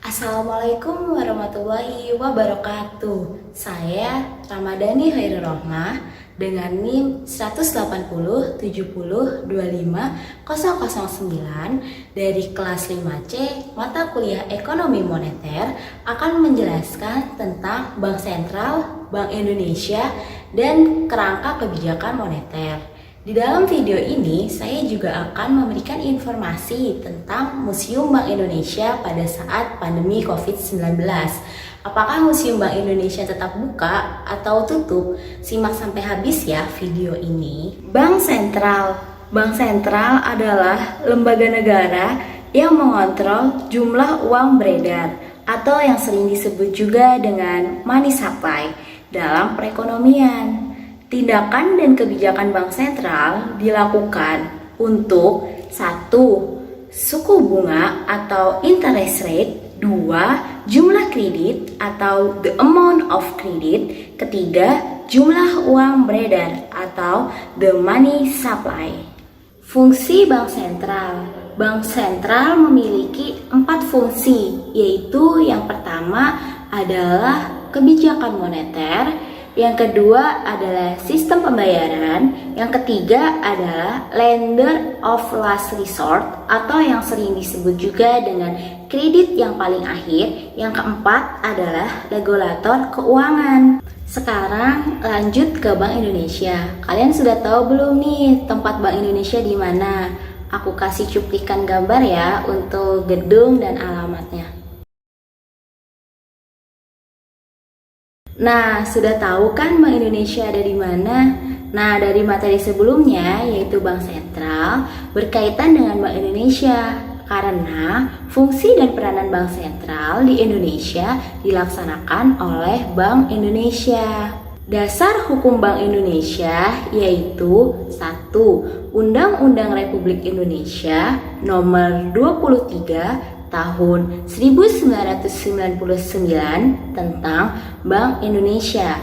Assalamualaikum warahmatullahi wabarakatuh. Saya Ramadhani Khairul Rohmah dengan NIM 18070250009 dari kelas 5C mata kuliah Ekonomi Moneter akan menjelaskan tentang Bank Sentral, Bank Indonesia, dan kerangka kebijakan moneter. Di dalam video ini, saya juga akan memberikan informasi tentang Museum Bank Indonesia pada saat pandemi COVID-19. Apakah Museum Bank Indonesia tetap buka atau tutup? Simak sampai habis ya video ini. Bank Sentral. Bank Sentral adalah lembaga negara yang mengontrol jumlah uang beredar atau yang sering disebut juga dengan money supply dalam perekonomian. Tindakan dan kebijakan bank sentral dilakukan untuk 1. Suku bunga atau interest rate. 2. Jumlah kredit atau the amount of credit. 3. Jumlah uang beredar atau the money supply. Fungsi bank sentral. Bank sentral memiliki 4 fungsi, yaitu yang pertama adalah kebijakan moneter, yang kedua adalah sistem pembayaran, yang ketiga adalah lender of last resort atau yang sering disebut juga dengan kredit yang paling akhir, yang keempat adalah regulator keuangan. Sekarang lanjut ke Bank Indonesia. Kalian sudah tahu belum nih tempat Bank Indonesia di mana? Aku kasih cuplikan gambar ya untuk gedung dan alamatnya. Nah, sudah tahu kan Bank Indonesia ada di mana? Nah, dari materi sebelumnya yaitu Bank Sentral berkaitan dengan Bank Indonesia karena fungsi dan peranan Bank Sentral di Indonesia dilaksanakan oleh Bank Indonesia. Dasar hukum Bank Indonesia yaitu 1. Undang-Undang Republik Indonesia Nomor 23 tahun 1999 tentang Bank Indonesia.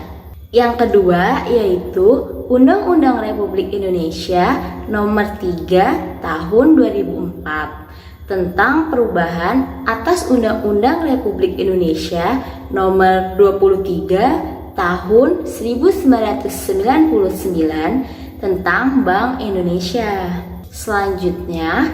Yang kedua yaitu Undang-Undang Republik Indonesia Nomor 3 tahun 2004 tentang perubahan atas Undang-Undang Republik Indonesia Nomor 23 tahun 1999 tentang Bank Indonesia. Selanjutnya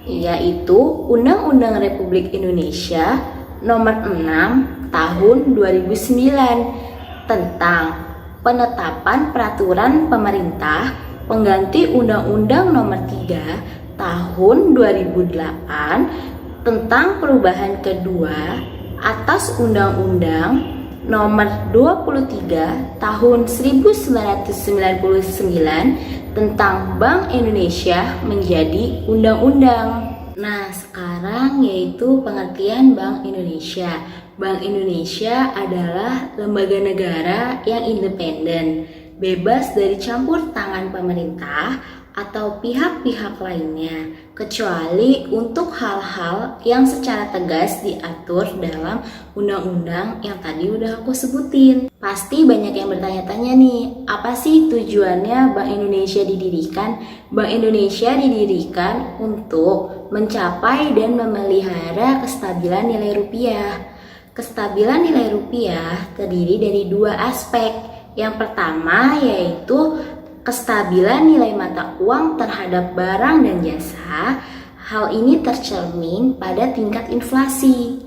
yaitu Undang-Undang Republik Indonesia Nomor 6 Tahun 2009 tentang penetapan peraturan pemerintah pengganti Undang-Undang Nomor 3 Tahun 2008 tentang perubahan kedua atas Undang-Undang Nomor 23 Tahun 1999 tentang Bank Indonesia menjadi undang-undang. Nah, sekarang yaitu pengertian Bank Indonesia. Bank Indonesia adalah lembaga negara yang independen, bebas dari campur tangan pemerintah atau pihak-pihak lainnya, kecuali untuk hal-hal yang secara tegas diatur dalam undang-undang yang tadi udah aku sebutin. Pasti banyak yang bertanya-tanya nih, apa sih tujuannya Bank Indonesia didirikan? Bank Indonesia didirikan untuk mencapai dan memelihara kestabilan nilai rupiah. Kestabilan nilai rupiah terdiri dari 2 aspek. Yang pertama yaitu kestabilan nilai mata uang terhadap barang dan jasa. Hal ini tercermin pada tingkat inflasi.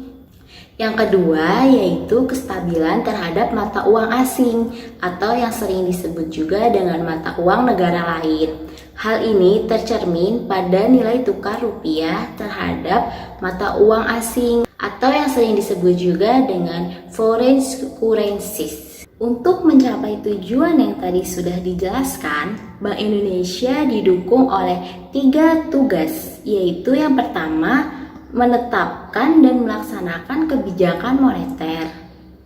Yang kedua yaitu kestabilan terhadap mata uang asing atau yang sering disebut juga dengan mata uang negara lain. Hal ini tercermin pada nilai tukar rupiah terhadap mata uang asing atau yang sering disebut juga dengan foreign currencies. Untuk mencapai tujuan yang tadi sudah dijelaskan, Bank Indonesia didukung oleh 3 tugas, yaitu yang pertama, menetapkan dan melaksanakan kebijakan moneter.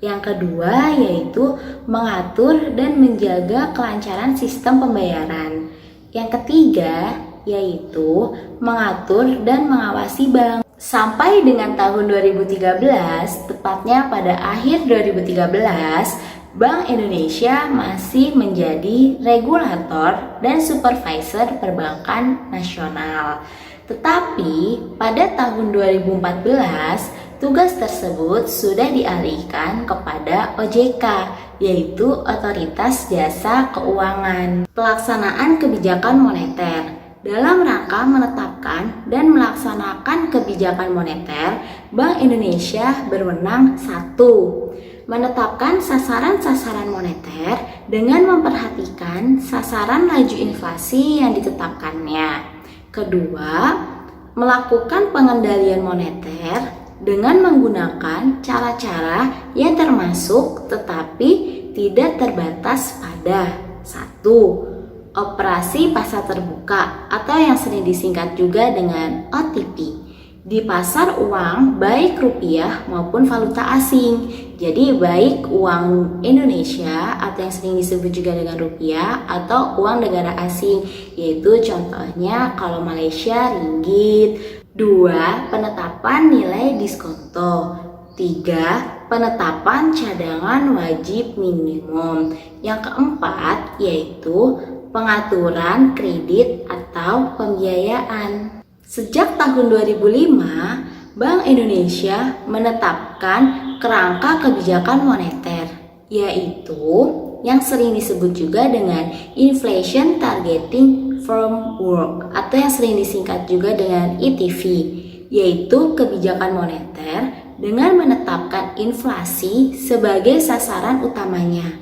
Yang kedua, yaitu mengatur dan menjaga kelancaran sistem pembayaran. Yang ketiga, yaitu mengatur dan mengawasi bank. Sampai dengan tahun 2013, tepatnya pada akhir 2013, Bank Indonesia masih menjadi regulator dan supervisor perbankan nasional. Tetapi pada tahun 2014, tugas tersebut sudah dialihkan kepada OJK, yaitu Otoritas Jasa Keuangan. Pelaksanaan kebijakan moneter. Dalam rangka menetapkan dan melaksanakan kebijakan moneter, Bank Indonesia berwenang 1. Menetapkan sasaran-sasaran moneter dengan memperhatikan sasaran laju inflasi yang ditetapkannya. Kedua, melakukan pengendalian moneter dengan menggunakan cara-cara yang termasuk tetapi tidak terbatas pada 1. Operasi pasar terbuka atau yang sering disingkat juga dengan OTP di pasar uang baik rupiah maupun valuta asing. Jadi baik uang Indonesia atau yang sering disebut juga dengan rupiah atau uang negara asing, yaitu contohnya kalau Malaysia ringgit. 2. Penetapan nilai diskonto. 3. Penetapan cadangan wajib minimum. Yang keempat yaitu pengaturan kredit atau pembiayaan. Sejak tahun 2005, Bank Indonesia menetapkan kerangka kebijakan moneter, yaitu yang sering disebut juga dengan Inflation Targeting Framework atau yang sering disingkat juga dengan ITV, yaitu kebijakan moneter dengan menetapkan inflasi sebagai sasaran utamanya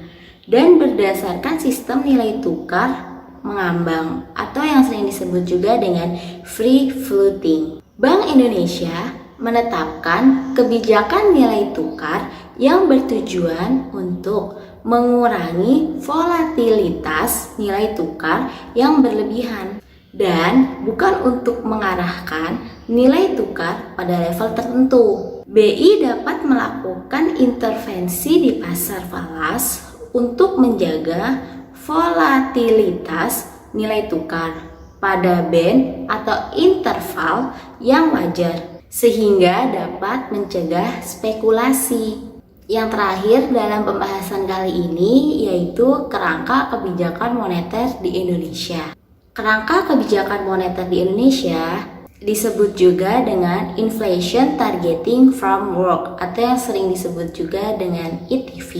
dan berdasarkan sistem nilai tukar mengambang atau yang sering disebut juga dengan free floating. Bank Indonesia menetapkan kebijakan nilai tukar yang bertujuan untuk mengurangi volatilitas nilai tukar yang berlebihan dan bukan untuk mengarahkan nilai tukar pada level tertentu. BI dapat melakukan intervensi di pasar falas untuk menjaga volatilitas nilai tukar pada band atau interval yang wajar sehingga dapat mencegah spekulasi. Yang terakhir dalam pembahasan kali ini yaitu kerangka kebijakan moneter di Indonesia. Kerangka kebijakan moneter di Indonesia disebut juga dengan Inflation Targeting Framework atau yang sering disebut juga dengan ITV.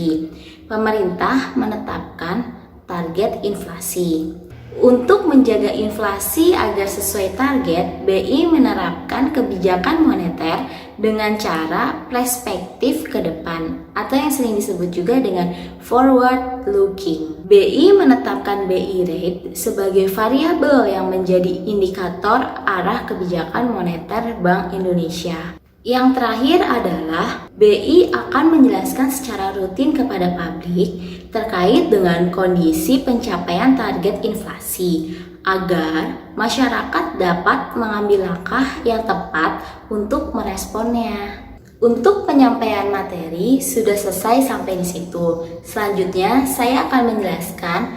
Pemerintah menetapkan target inflasi. Untuk menjaga inflasi agar sesuai target, BI menerapkan kebijakan moneter dengan cara perspektif ke depan atau yang sering disebut juga dengan forward looking. BI menetapkan BI rate sebagai variabel yang menjadi indikator arah kebijakan moneter Bank Indonesia. Yang terakhir adalah BI akan menjelaskan secara rutin kepada publik terkait dengan kondisi pencapaian target inflasi agar masyarakat dapat mengambil langkah yang tepat untuk meresponnya. Untuk penyampaian materi sudah selesai sampai di situ. Selanjutnya saya akan menjelaskan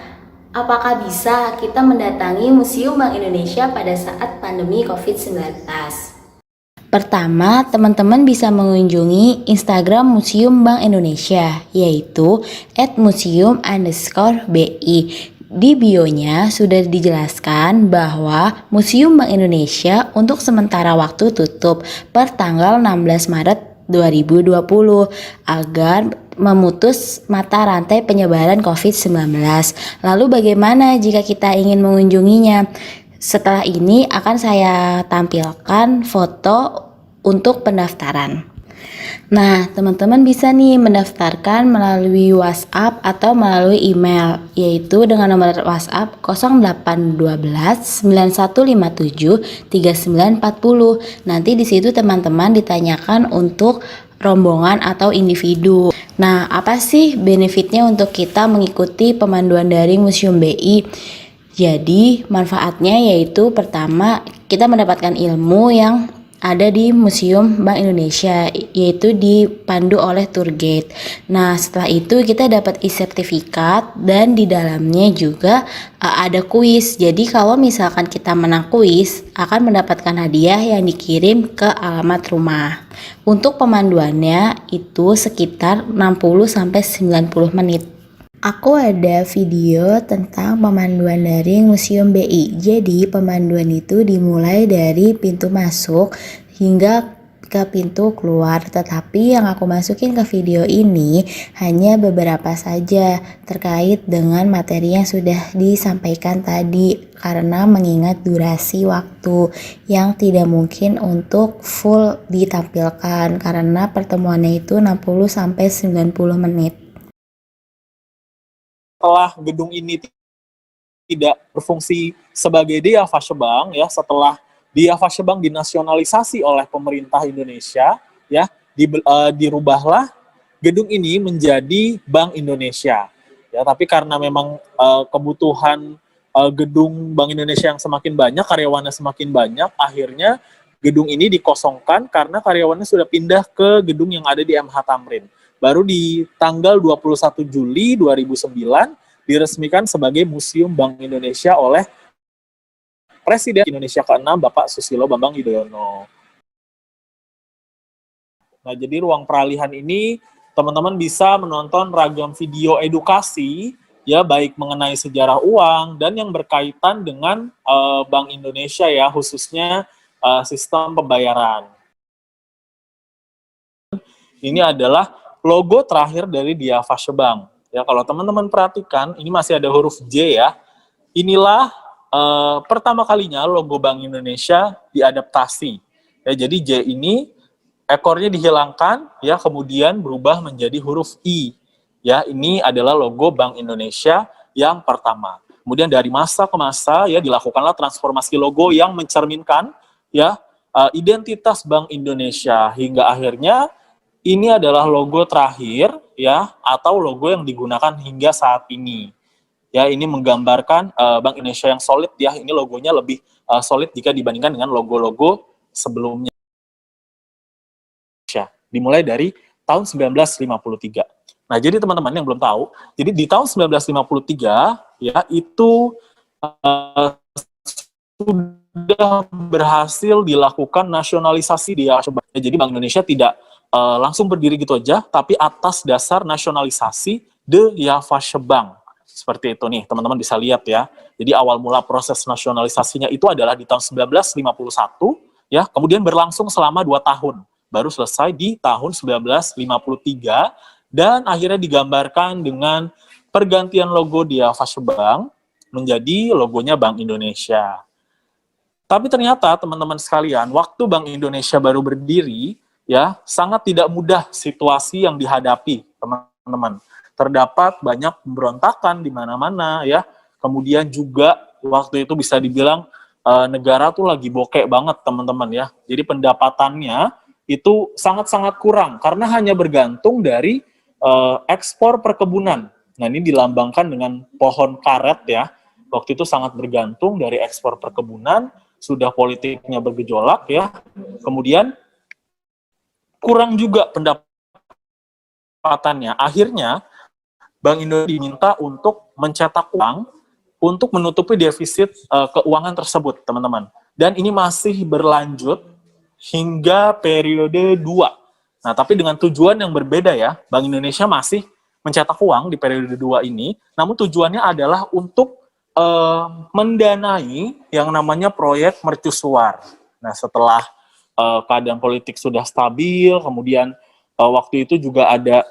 apakah bisa kita mendatangi Museum Bank Indonesia pada saat pandemi COVID-19. Pertama, teman-teman bisa mengunjungi Instagram Museum Bank Indonesia, yaitu @museum_bi. Di bio-nya sudah dijelaskan bahwa Museum Bank Indonesia untuk sementara waktu tutup per tanggal 16 Maret 2020 agar memutus mata rantai penyebaran COVID-19. Lalu bagaimana jika kita ingin mengunjunginya? Setelah ini akan saya tampilkan foto untuk pendaftaran. Nah, teman-teman bisa nih mendaftarkan melalui WhatsApp atau melalui email, yaitu dengan nomor WhatsApp 0812 9157 3940. Nanti di situ teman-teman ditanyakan untuk rombongan atau individu. Nah, apa sih benefitnya untuk kita mengikuti pemanduan daring Museum BI? Jadi manfaatnya yaitu pertama kita mendapatkan ilmu yang ada di Museum Bank Indonesia, yaitu dipandu oleh tour guide. Nah, setelah itu kita dapat e-sertifikat dan di dalamnya juga ada kuis. Jadi kalau misalkan kita menang kuis akan mendapatkan hadiah yang dikirim ke alamat rumah. Untuk pemanduannya itu sekitar 60-90 menit. Aku ada video tentang pemanduan daring Museum BI. Jadi pemanduan itu dimulai dari pintu masuk hingga ke pintu keluar, tetapi yang aku masukin ke video ini hanya beberapa saja terkait dengan materi yang sudah disampaikan tadi, karena mengingat durasi waktu yang tidak mungkin untuk full ditampilkan karena pertemuannya itu 60-90 menit. Setelah gedung ini tidak berfungsi sebagai Diafase Bank, ya, setelah Diafase Bank dinasionalisasi oleh pemerintah Indonesia, ya, dirubahlah gedung ini menjadi Bank Indonesia. Ya, tapi karena memang kebutuhan gedung Bank Indonesia yang semakin banyak, karyawannya semakin banyak, akhirnya gedung ini dikosongkan karena karyawannya sudah pindah ke gedung yang ada di MH Tamrin. Baru di tanggal 21 Juli 2009 diresmikan sebagai Museum Bank Indonesia oleh Presiden Indonesia ke-6 Bapak Susilo Bambang Yudhoyono. Nah, jadi ruang peralihan ini teman-teman bisa menonton ragam video edukasi, ya, baik mengenai sejarah uang dan yang berkaitan dengan Bank Indonesia, ya, khususnya sistem pembayaran. Ini adalah logo terakhir dari Diafase Bank. Ya, kalau teman-teman perhatikan, ini masih ada huruf J, ya. Inilah pertama kalinya logo Bank Indonesia diadaptasi. Ya, jadi J ini ekornya dihilangkan, ya, kemudian berubah menjadi huruf I. Ya, ini adalah logo Bank Indonesia yang pertama. Kemudian dari masa ke masa, ya, dilakukanlah transformasi logo yang mencerminkan, ya, identitas Bank Indonesia hingga akhirnya ini adalah logo terakhir, ya, atau logo yang digunakan hingga saat ini. Ya, ini menggambarkan Bank Indonesia yang solid, ya. Ini logonya lebih solid jika dibandingkan dengan logo-logo sebelumnya. Dimulai dari tahun 1953. Nah, jadi teman-teman yang belum tahu, jadi di tahun 1953, ya, itu sudah berhasil dilakukan nasionalisasi di Diafase Bank. Jadi Bank Indonesia tidak langsung berdiri gitu aja, tapi atas dasar nasionalisasi Diafase Bank. Seperti itu nih, teman-teman bisa lihat, ya. Jadi awal mula proses nasionalisasinya itu adalah di tahun 1951, ya, kemudian berlangsung selama 2 tahun. Baru selesai di tahun 1953, dan akhirnya digambarkan dengan pergantian logo Diafase Bank menjadi logonya Bank Indonesia. Tapi ternyata teman-teman sekalian, waktu Bank Indonesia baru berdiri, ya, sangat tidak mudah situasi yang dihadapi, teman-teman. Terdapat banyak pemberontakan di mana-mana, ya. Kemudian juga waktu itu bisa dibilang negara tuh lagi bokek banget, teman-teman, ya. Jadi pendapatannya itu sangat-sangat kurang karena hanya bergantung dari ekspor perkebunan. Nah, ini dilambangkan dengan pohon karet, ya. Waktu itu sangat bergantung dari ekspor perkebunan, sudah politiknya bergejolak, ya. Kemudian kurang juga pendapatannya. Akhirnya Bank Indonesia diminta untuk mencetak uang untuk menutupi defisit keuangan tersebut, teman-teman. Dan ini masih berlanjut hingga periode 2. Nah, tapi dengan tujuan yang berbeda, ya. Bank Indonesia masih mencetak uang di periode 2 ini, namun tujuannya adalah untuk mendanai yang namanya proyek mercusuar. Nah, setelah keadaan politik sudah stabil, kemudian waktu itu juga ada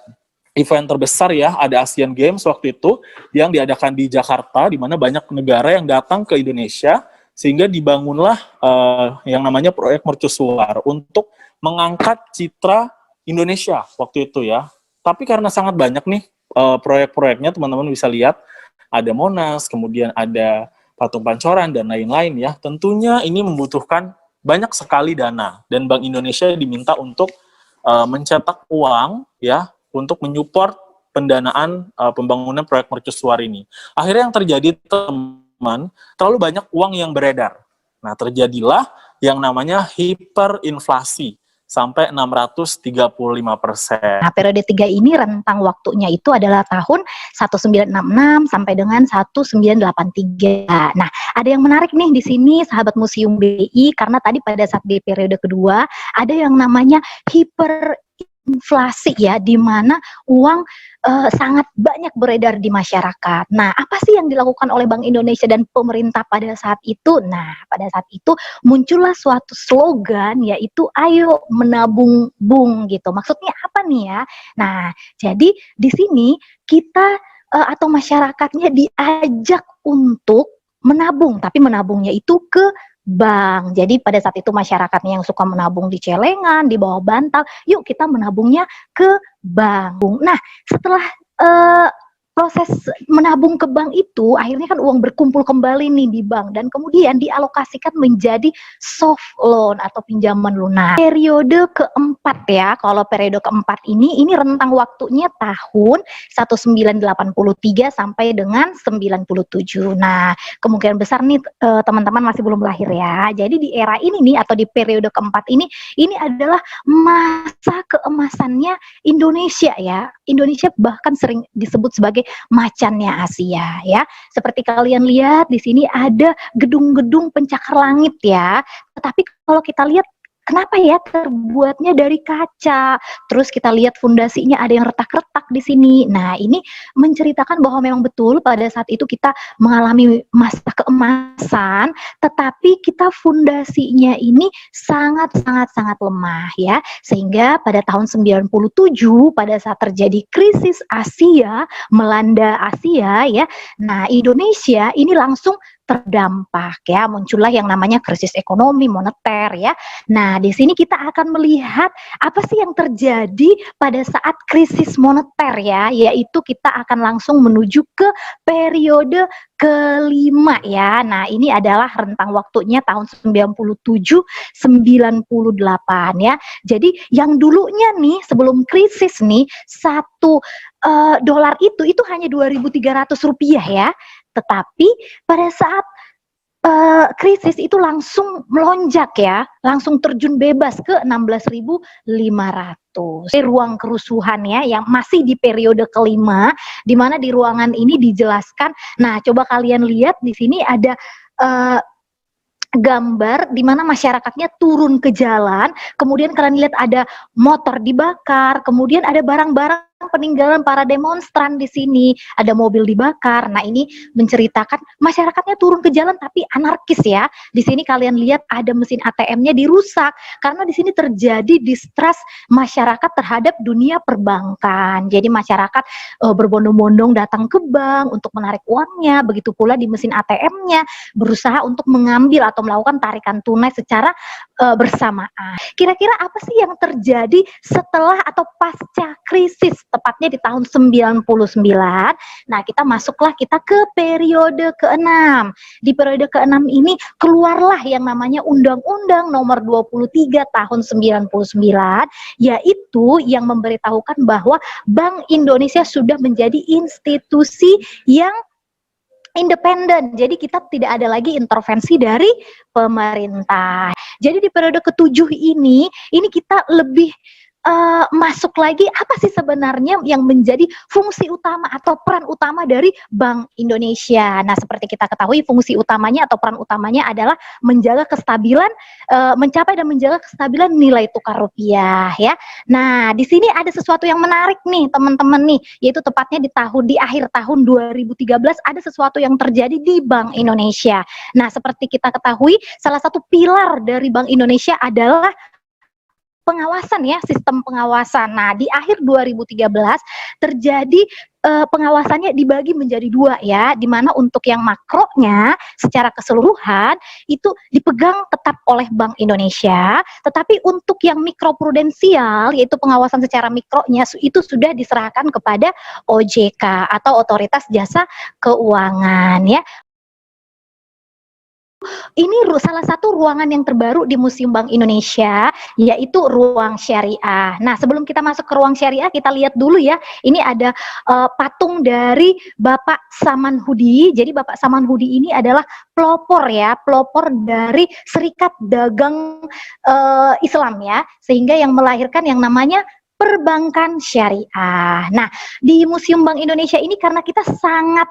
event terbesar, ya, ada Asian Games waktu itu yang diadakan di Jakarta, di mana banyak negara yang datang ke Indonesia, sehingga dibangunlah yang namanya proyek mercusuar untuk mengangkat citra Indonesia waktu itu, ya. Tapi karena sangat banyak nih proyek-proyeknya, teman-teman bisa lihat, ada Monas, kemudian ada Patung Pancoran, dan lain-lain, ya. Tentunya ini membutuhkan banyak sekali dana, dan Bank Indonesia diminta untuk mencetak uang, ya, untuk menyupport pendanaan pembangunan proyek mercusuar ini. Akhirnya yang terjadi, teman, terlalu banyak uang yang beredar. Nah, terjadilah yang namanya hiperinflasi sampai 635%. Nah, periode 3 ini rentang waktunya itu adalah tahun 1966 sampai dengan 1983. Nah, ada yang menarik nih di sini, sahabat Museum BI, karena tadi pada saat di periode kedua ada yang namanya hiperinflasi inflasi ya, di mana uang sangat banyak beredar di masyarakat. Nah, apa sih yang dilakukan oleh Bank Indonesia dan pemerintah pada saat itu? Nah, pada saat itu muncullah suatu slogan, yaitu "Ayo menabung bung" gitu. Maksudnya apa nih ya? Nah, jadi di sini kita atau masyarakatnya diajak untuk menabung, tapi menabungnya itu ke bank. Jadi pada saat itu masyarakatnya yang suka menabung di celengan, di bawah bantal, yuk kita menabungnya ke bank. Nah, setelah proses menabung ke bank itu, akhirnya kan uang berkumpul kembali nih di bank dan kemudian dialokasikan menjadi soft loan atau pinjaman lunak. Periode keempat ya, kalau periode keempat ini rentang waktunya tahun 1983 sampai dengan 97. Nah, kemungkinan besar nih teman-teman masih belum lahir ya. Jadi di era ini nih atau di periode keempat ini adalah masa keemasannya Indonesia ya. Indonesia bahkan sering disebut sebagai macannya Asia ya. Seperti kalian lihat di sini ada gedung-gedung pencakar langit ya. Tetapi kalau kita lihat kenapa ya terbuatnya dari kaca? Terus kita lihat fondasinya ada yang retak-retak di sini. Nah, ini menceritakan bahwa memang betul pada saat itu kita mengalami masa keemasan, tetapi kita fondasinya ini sangat lemah ya. Sehingga pada tahun 97 pada saat terjadi krisis Asia melanda Asia ya. Nah, Indonesia ini langsung terdampak ya, muncullah yang namanya krisis ekonomi moneter ya. Nah, di sini kita akan melihat apa sih yang terjadi pada saat krisis moneter ya, yaitu kita akan langsung menuju ke periode kelima ya. Nah, ini adalah rentang waktunya tahun 97-98 ya. Jadi yang dulunya nih sebelum krisis nih satu dolar itu hanya 2.300 rupiah ya. Tetapi pada saat krisis itu langsung melonjak ya, langsung terjun bebas ke 16.500. Ruang kerusuhan ya, yang masih di periode kelima, di mana di ruangan ini dijelaskan. Nah, coba kalian lihat di sini ada gambar di mana masyarakatnya turun ke jalan, kemudian kalian lihat ada motor dibakar, kemudian ada barang-barang peninggalan para demonstran di sini, ada mobil dibakar. Nah, ini menceritakan masyarakatnya turun ke jalan tapi anarkis ya. Di sini kalian lihat ada mesin ATM-nya dirusak karena di sini terjadi distrust masyarakat terhadap dunia perbankan. Jadi masyarakat berbondong-bondong datang ke bank untuk menarik uangnya, begitu pula di mesin ATM-nya berusaha untuk mengambil atau melakukan tarikan tunai secara bersamaan. Kira-kira apa sih yang terjadi setelah atau pasca krisis? Tepatnya di tahun 99. Nah, kita ke periode ke-6. Di periode ke-6 ini keluarlah yang namanya Undang-Undang Nomor 23 tahun 99, yaitu yang memberitahukan bahwa Bank Indonesia sudah menjadi institusi yang independen. Jadi kita tidak ada lagi intervensi dari pemerintah. Jadi di periode ke-7 ini kita lebih masuk lagi apa sih sebenarnya yang menjadi fungsi utama atau peran utama dari Bank Indonesia. Nah, seperti kita ketahui fungsi utamanya atau peran utamanya adalah menjaga kestabilan, mencapai dan menjaga kestabilan nilai tukar rupiah ya. Nah, di sini ada sesuatu yang menarik nih teman-teman nih, yaitu tepatnya di akhir tahun 2013 ada sesuatu yang terjadi di Bank Indonesia. Nah, seperti kita ketahui salah satu pilar dari Bank Indonesia adalah pengawasan ya, sistem pengawasan. Nah, di akhir 2013 terjadi pengawasannya dibagi menjadi dua ya, di mana untuk yang makronya secara keseluruhan itu dipegang tetap oleh Bank Indonesia, tetapi untuk yang mikroprudensial yaitu pengawasan secara mikronya itu sudah diserahkan kepada OJK atau Otoritas Jasa Keuangan ya. Ini salah satu ruangan yang terbaru di Museum Bank Indonesia, yaitu ruang syariah. Nah, sebelum kita masuk ke ruang syariah, kita lihat dulu ya. Ini ada patung dari Bapak Samanhudi. Jadi Bapak Samanhudi ini adalah pelopor ya, pelopor dari Serikat Dagang Islam ya, sehingga yang melahirkan yang namanya perbankan syariah. Nah, di Museum Bank Indonesia ini karena kita sangat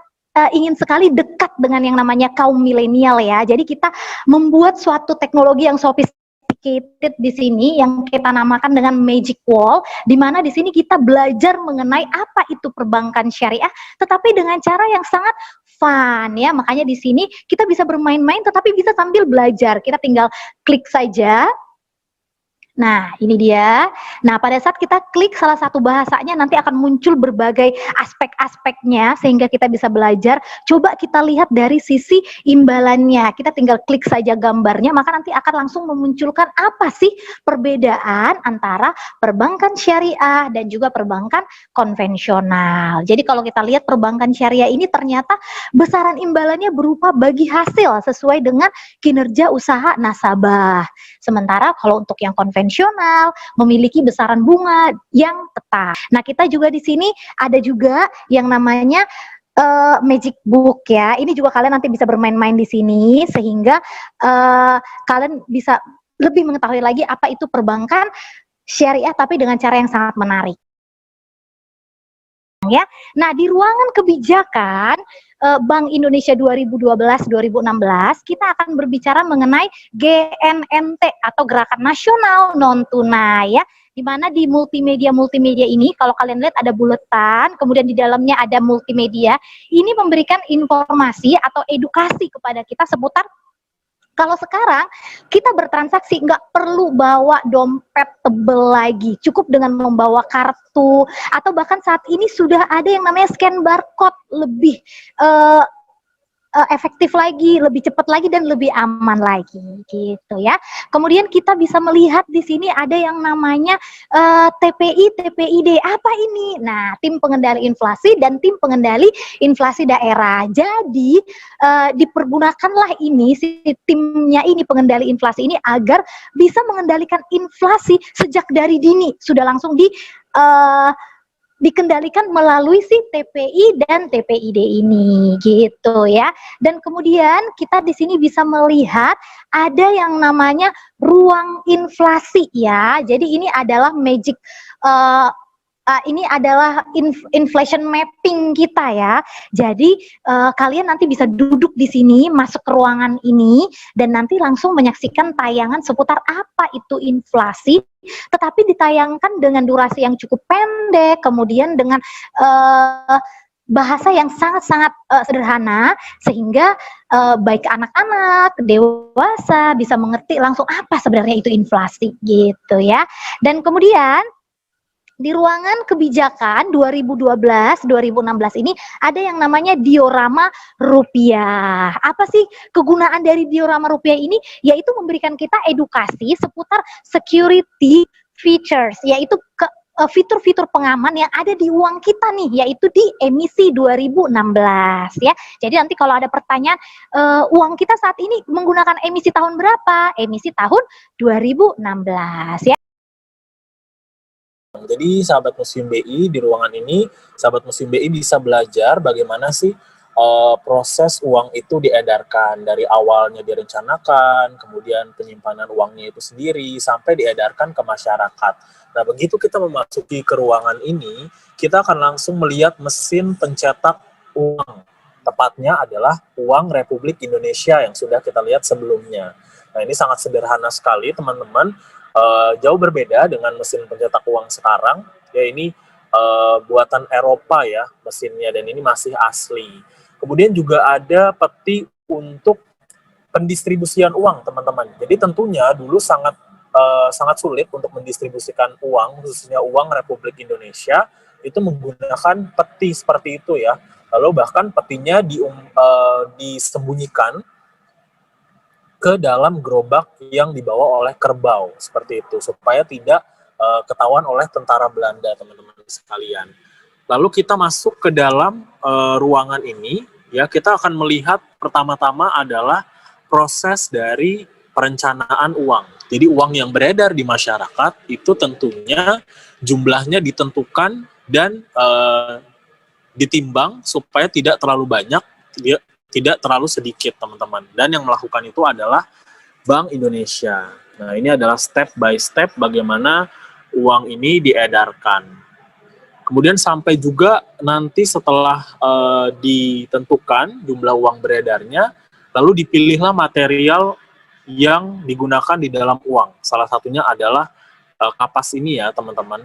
ingin sekali dekat dengan yang namanya kaum milenial ya. Jadi kita membuat suatu teknologi yang sofistikasi dedicated di sini yang kita namakan dengan Magic Wall, di mana di sini kita belajar mengenai apa itu perbankan syariah, tetapi dengan cara yang sangat fun ya. Makanya di sini kita bisa bermain-main tetapi bisa sambil belajar. Kita tinggal klik saja. Nah, ini dia. Nah, pada saat kita klik salah satu bahasanya, nanti akan muncul berbagai aspek-aspeknya sehingga kita bisa belajar. Coba kita lihat dari sisi imbalannya. Kita tinggal klik saja gambarnya, maka nanti akan langsung memunculkan apa sih perbedaan antara perbankan syariah dan juga perbankan konvensional. Jadi kalau kita lihat perbankan syariah ini ternyata besaran imbalannya berupa bagi hasil sesuai dengan kinerja usaha nasabah. Sementara kalau untuk yang konvensional memiliki besaran bunga yang tetap. Nah, kita juga di sini ada juga yang namanya Magic Book ya. Ini juga kalian nanti bisa bermain-main di sini sehingga kalian bisa lebih mengetahui lagi apa itu perbankan syariah tapi dengan cara yang sangat menarik. Ya. Nah, di ruangan kebijakan Bank Indonesia 2012-2016 kita akan berbicara mengenai GNNT atau Gerakan Nasional Non Tunai ya. Di mana di multimedia ini kalau kalian lihat ada buletan, kemudian di dalamnya ada multimedia. Ini memberikan informasi atau edukasi kepada kita seputar kalau sekarang kita bertransaksi nggak perlu bawa dompet tebel lagi, cukup dengan membawa kartu atau bahkan saat ini sudah ada yang namanya scan barcode lebih efektif lagi, lebih cepat lagi dan lebih aman lagi gitu ya. Kemudian kita bisa melihat di sini ada yang namanya TPI, TPID. Apa ini? Nah, tim pengendali inflasi dan tim pengendali inflasi daerah. Jadi dipergunakanlah ini si timnya ini pengendali inflasi ini agar bisa mengendalikan inflasi sejak dari dini. Sudah langsung dikendalikan melalui si TPI dan TPID ini gitu ya. Dan kemudian kita di sini bisa melihat ada yang namanya ruang inflasi ya. Jadi ini adalah magic ini adalah inflation mapping kita ya. Jadi kalian nanti bisa duduk di sini, masuk ke ruangan ini dan nanti langsung menyaksikan tayangan seputar apa itu inflasi, tetapi ditayangkan dengan durasi yang cukup pendek, kemudian dengan bahasa yang sangat-sangat sederhana sehingga baik anak-anak, dewasa bisa mengerti langsung apa sebenarnya itu inflasi gitu ya. Dan kemudian di ruangan kebijakan 2012-2016 ini ada yang namanya diorama rupiah. Apa sih kegunaan dari diorama rupiah ini? Yaitu memberikan kita edukasi seputar security features, yaitu fitur-fitur pengaman yang ada di uang kita nih, yaitu di emisi 2016 ya. Jadi nanti kalau ada pertanyaan uang kita saat ini menggunakan emisi tahun berapa? Emisi tahun 2016 ya. Jadi sahabat Museum BI di ruangan ini, sahabat Museum BI bisa belajar bagaimana sih proses uang itu diedarkan dari awalnya direncanakan, kemudian penyimpanan uangnya itu sendiri sampai diedarkan ke masyarakat. Nah, begitu kita memasuki ke ruangan ini, kita akan langsung melihat mesin pencetak uang. Tepatnya adalah uang Republik Indonesia yang sudah kita lihat sebelumnya. Nah, ini sangat sederhana sekali, teman-teman. Jauh berbeda dengan mesin pencetak uang sekarang, ya ini buatan Eropa ya mesinnya dan ini masih asli. Kemudian juga ada peti untuk pendistribusian uang, teman-teman. Jadi tentunya dulu sangat sulit untuk mendistribusikan uang, khususnya uang Republik Indonesia, itu menggunakan peti seperti itu ya. Lalu bahkan petinya disembunyikan ke dalam gerobak yang dibawa oleh kerbau seperti itu supaya tidak ketahuan oleh tentara Belanda, teman-teman sekalian. Lalu kita masuk ke dalam ruangan ini ya, kita akan melihat pertama-tama adalah proses dari perencanaan uang. Jadi uang yang beredar di masyarakat itu tentunya jumlahnya ditentukan dan ditimbang supaya tidak terlalu banyak, tidak terlalu sedikit, teman-teman. Dan yang melakukan itu adalah Bank Indonesia. Nah, ini adalah step by step bagaimana uang ini diedarkan. Kemudian sampai juga nanti setelah ditentukan jumlah uang beredarnya, lalu dipilihlah material yang digunakan di dalam uang. Salah satunya adalah kapas ini ya teman-teman.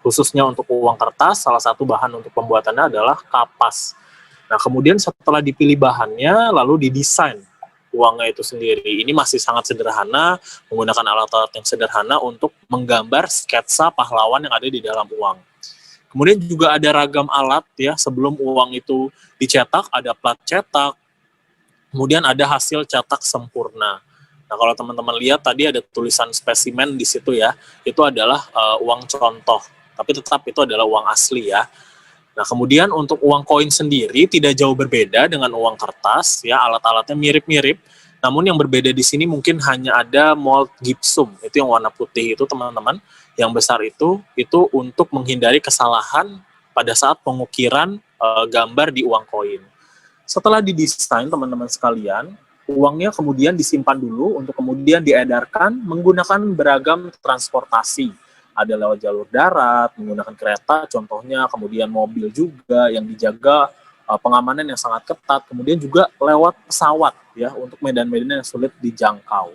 Khususnya untuk uang kertas, salah satu bahan untuk pembuatannya adalah kapas. Nah, kemudian setelah dipilih bahannya, lalu didesain uangnya itu sendiri. Ini masih sangat sederhana, menggunakan alat-alat yang sederhana untuk menggambar sketsa pahlawan yang ada di dalam uang. Kemudian juga ada ragam alat ya, sebelum uang itu dicetak, ada plat cetak, kemudian ada hasil cetak sempurna. Nah, kalau teman-teman lihat tadi ada tulisan spesimen di situ ya, itu adalah uang contoh, tapi tetap itu adalah uang asli ya. Nah, kemudian untuk uang koin sendiri tidak jauh berbeda dengan uang kertas, ya alat-alatnya mirip-mirip. Namun yang berbeda di sini mungkin hanya ada mold gypsum, itu yang warna putih itu teman-teman, yang besar itu untuk menghindari kesalahan pada saat pengukiran gambar di uang koin. Setelah didesain teman-teman sekalian, uangnya kemudian disimpan dulu untuk kemudian diedarkan menggunakan beragam transportasi. Ada lewat jalur darat, menggunakan kereta contohnya, kemudian mobil juga yang dijaga pengamanan yang sangat ketat, kemudian juga lewat pesawat ya untuk medan-medan yang sulit dijangkau.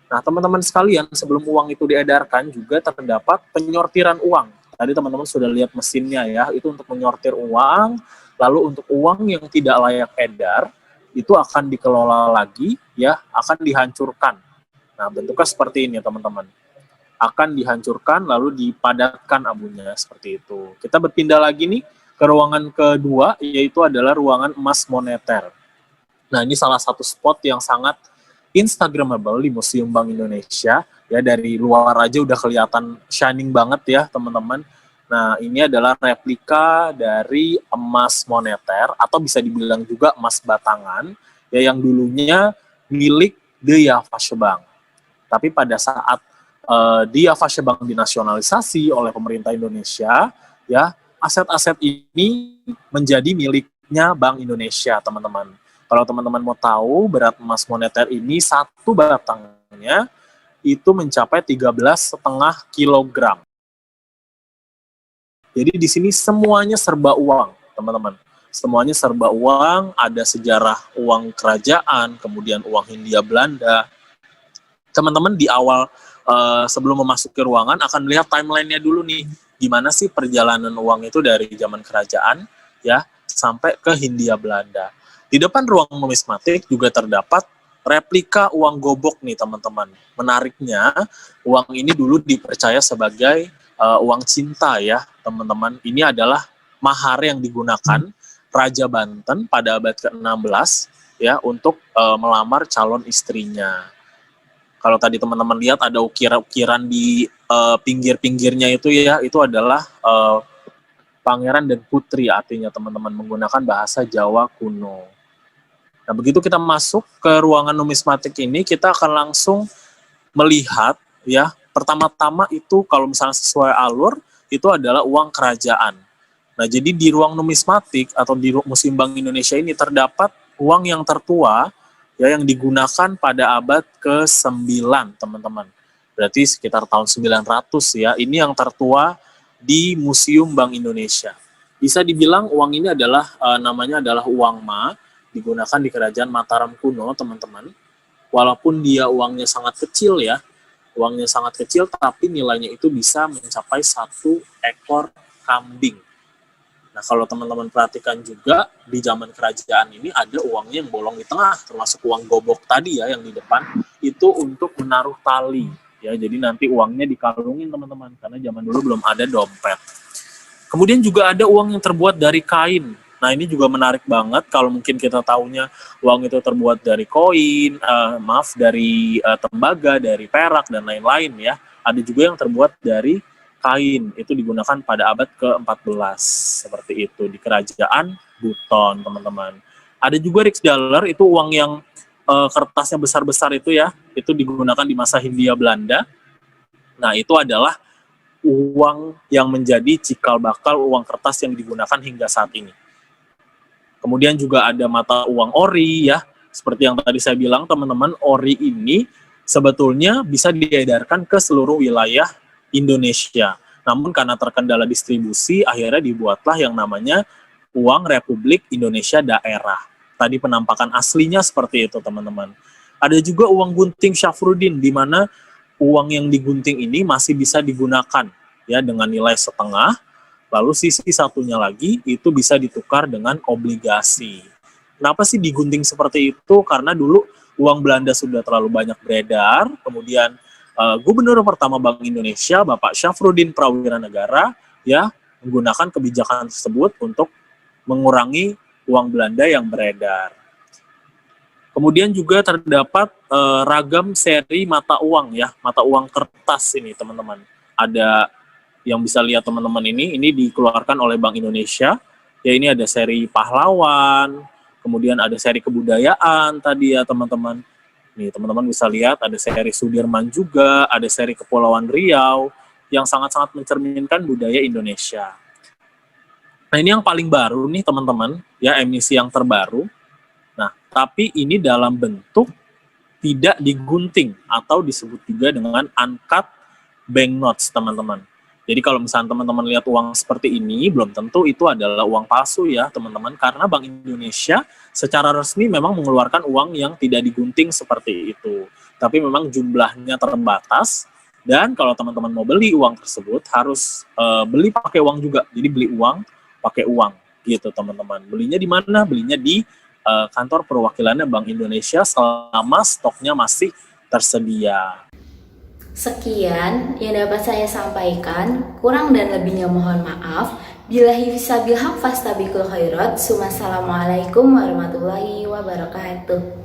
Nah, teman-teman sekalian, sebelum uang itu diedarkan juga terdapat penyortiran uang. Tadi teman-teman sudah lihat mesinnya ya, itu untuk menyortir uang, lalu untuk uang yang tidak layak edar, itu akan dikelola lagi ya, akan dihancurkan. Nah, bentuknya seperti ini teman-teman. Akan dihancurkan lalu dipadatkan abunya seperti itu. Kita berpindah lagi nih ke ruangan kedua, yaitu adalah ruangan emas moneter. Nah, ini salah satu spot yang sangat instagramable di Museum Bank Indonesia. Ya, dari luar aja udah kelihatan shining banget ya teman-teman. Nah, ini adalah replika dari emas moneter atau bisa dibilang juga emas batangan ya, yang dulunya milik The Yavash Bank. Tapi pada saat The Yavash Bank dinasionalisasi oleh pemerintah Indonesia, ya aset-aset ini menjadi miliknya Bank Indonesia, teman-teman. Kalau teman-teman mau tahu, berat emas moneter ini satu batangnya itu mencapai 13,5 kilogram. Jadi di sini semuanya serba uang, teman-teman. Semuanya serba uang, ada sejarah uang kerajaan, kemudian uang Hindia Belanda. Teman-teman di awal sebelum memasuki ruangan akan melihat timeline-nya dulu nih, gimana sih perjalanan uang itu dari zaman kerajaan ya sampai ke Hindia Belanda. Di depan ruang numismatik juga terdapat replika uang gobok nih teman-teman. Menariknya, uang ini dulu dipercaya sebagai uang cinta ya teman-teman. Ini adalah mahar yang digunakan Raja Banten pada abad ke-16 ya untuk melamar calon istrinya. Kalau tadi teman-teman lihat ada ukiran-ukiran di pinggir-pinggirnya itu ya, itu adalah pangeran dan putri artinya teman-teman, menggunakan bahasa Jawa kuno. Nah, begitu kita masuk ke ruangan numismatik ini, kita akan langsung melihat ya, pertama-tama itu kalau misalnya sesuai alur, itu adalah uang kerajaan. Nah, jadi di ruang numismatik atau di Museum Bank Indonesia ini terdapat uang yang tertua ya, yang digunakan pada abad ke-9, teman-teman. Berarti sekitar tahun 900 ya. Ini yang tertua di Museum Bank Indonesia. Bisa dibilang uang ini adalah namanya adalah uang Ma, digunakan di Kerajaan Mataram kuno, teman-teman. Walaupun dia uangnya sangat kecil ya, uangnya sangat kecil, tapi nilainya itu bisa mencapai 1 ekor kambing. Nah, kalau teman-teman perhatikan juga, di zaman kerajaan ini ada uangnya yang bolong di tengah, termasuk uang gobok tadi ya, yang di depan, itu untuk menaruh tali. Ya, jadi nanti uangnya dikalungin teman-teman, karena zaman dulu belum ada dompet. Kemudian juga ada uang yang terbuat dari kain. Nah, ini juga menarik banget, kalau mungkin kita tahunya uang itu terbuat dari koin, dari tembaga, dari perak, dan lain-lain ya. Ada juga yang terbuat dari kain, itu digunakan pada abad ke-14 seperti itu di Kerajaan Buton, teman-teman. Ada juga riksdaler, itu uang yang kertasnya besar-besar itu ya, itu digunakan di masa Hindia Belanda. Nah, itu adalah uang yang menjadi cikal bakal uang kertas yang digunakan hingga saat ini. Kemudian juga ada mata uang ori ya, seperti yang tadi saya bilang teman-teman, ori ini sebetulnya bisa diedarkan ke seluruh wilayah Indonesia. Namun karena terkendala distribusi, akhirnya dibuatlah yang namanya uang Republik Indonesia Daerah. Tadi penampakan aslinya seperti itu, teman-teman. Ada juga uang gunting Syafruddin, di mana uang yang digunting ini masih bisa digunakan ya dengan nilai setengah, lalu sisi satunya lagi itu bisa ditukar dengan obligasi. Kenapa sih digunting seperti itu? Karena dulu uang Belanda sudah terlalu banyak beredar, kemudian Gubernur pertama Bank Indonesia, Bapak Syafruddin Prawira Negara, ya menggunakan kebijakan tersebut untuk mengurangi uang Belanda yang beredar. Kemudian juga terdapat ragam seri mata uang ya, mata uang kertas ini teman-teman. Ada yang bisa lihat teman-teman ini dikeluarkan oleh Bank Indonesia. Ya ini ada seri pahlawan, kemudian ada seri kebudayaan tadi ya teman-teman. Nih teman-teman bisa lihat ada seri Sudirman juga, ada seri Kepulauan Riau yang sangat-sangat mencerminkan budaya Indonesia. Nah ini yang paling baru nih teman-teman, ya emisi yang terbaru. Nah tapi ini dalam bentuk tidak digunting atau disebut juga dengan uncut banknotes teman-teman. Jadi kalau misalnya teman-teman lihat uang seperti ini, belum tentu itu adalah uang palsu ya teman-teman, karena Bank Indonesia secara resmi memang mengeluarkan uang yang tidak digunting seperti itu. Tapi memang jumlahnya terbatas, dan kalau teman-teman mau beli uang tersebut harus beli pakai uang juga. Jadi beli uang pakai uang gitu teman-teman. Belinya di mana? Belinya di kantor perwakilannya Bank Indonesia selama stoknya masih tersedia. Sekian yang dapat saya sampaikan, kurang dan lebihnya mohon maaf. Billahi fissabil haq fastabiqul khairat. Assalamualaikum warahmatullahi wabarakatuh.